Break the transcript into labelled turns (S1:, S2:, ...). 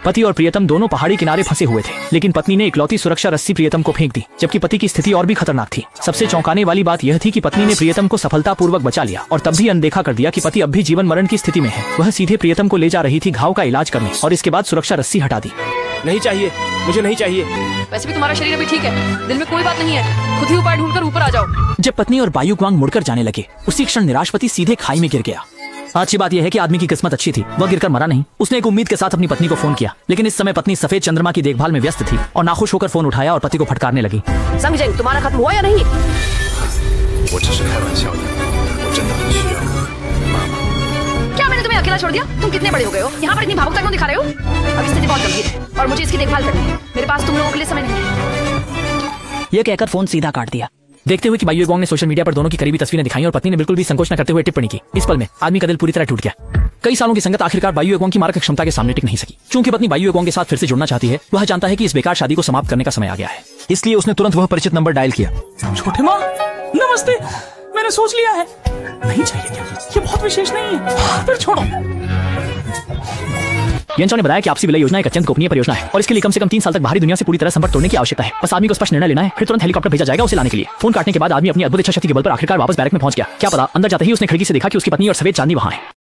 S1: पति और प्रियतम दोनों पहाड़ी किनारे फंसे हुए थे, लेकिन पत्नी ने इकलौती सुरक्षा रस्सी प्रियतम को फेंक दी, जबकि पति की स्थिति और भी खतरनाक थी। सबसे चौंकाने वाली बात यह थी कि पत्नी ने प्रियतम को सफलतापूर्वक बचा लिया और तब भी अनदेखा कर दिया कि पति अब भी जीवन मरण की स्थिति में है। वह सीधे प्रियतम को ले जा रही थी घाव का इलाज करने और इसके बाद सुरक्षा रस्सी हटा दी।
S2: नहीं चाहिए, मुझे नहीं चाहिए।
S3: वैसे भी तुम्हारा शरीर अभी ठीक है, दिल में कोई बात नहीं है, खुद ही उपाय ढूंढकर ऊपर आ जाओ।
S4: जब पत्नी और बायु ग्वांग मुड़कर जाने लगे, उसी क्षण निराश पति सीधे खाई में गिर गया। अच्छी बात यह है कि आदमी की किस्मत अच्छी थी, वह गिरकर मरा नहीं। उसने एक उम्मीद के साथ अपनी पत्नी को फोन किया, लेकिन इस समय पत्नी सफेद चंद्रमा की देखभाल में व्यस्त थी और नाखुश होकर फोन उठाया और पति को फटकारने लगी।
S3: संजय, तुम्हारा खत्म हुआ या नहीं? क्या मैंने तुम्हें अकेला छोड़ दिया? तुम कितने बड़े हो गए हो? यहाँ पर इतनी भावुकता क्यों दिखा रहे हो? अब स्थिति बहुत गंभीर है और मुझे इसकी देखभाल करनी है। मेरे पास तुम लोगों के लिए समय नहीं है।
S4: यह कहकर फोन सीधा काट दिया।
S1: देखते हुए कि बायु गोंग ने सोशल मीडिया पर दोनों की करीबी तस्वीरें दिखाई और पत्नी ने बिल्कुल भी संकोच न करते हुए टिप्पणी की। इस पल में आदमी का दिल पूरी तरह टूट गया। कई सालों की संगत आखिरकार बायु गोंग की मारक क्षमता के सामने टिक नहीं सकी। चूंकि पत्नी बायु गोंग के साथ फिर से जुड़ना चाहती है, वह जानता है कि इस बेकार शादी को समाप्त करने का समय आ गया है। इसलिए उसने तुरंत वह परिचित नंबर डायल किया।
S5: छोटे माँ, नमस्ते। मैंने सोच लिया है, नहीं चाहिए क्या? ये बहुत विशेष नहीं है, फिर छोड़ो।
S1: यंचो ने बताया कि आपसी विलय योजना एक अत्यंत गोपनीय परियोजना है और इसके लिए कम से कम 3 साल तक बाहरी दुनिया से पूरी तरह संपर्क तोड़ने की आवश्यकता है। बस आदमी को स्पष्ट निर्णय लेना है, फिर तुरंत हेलीकॉप्टर भेजा जाएगा उसे लाने के लिए। फोन काटने के बाद आदमी अपनी अद्भुत इच्छा शक्ति के बल पर आखिरकार वापस बैरक में पहुंच गया। क्या पता, अंदर जाते ही उसने खिड़की से देखा कि उसकी पत्नी और सफेद चांदनी वहां है।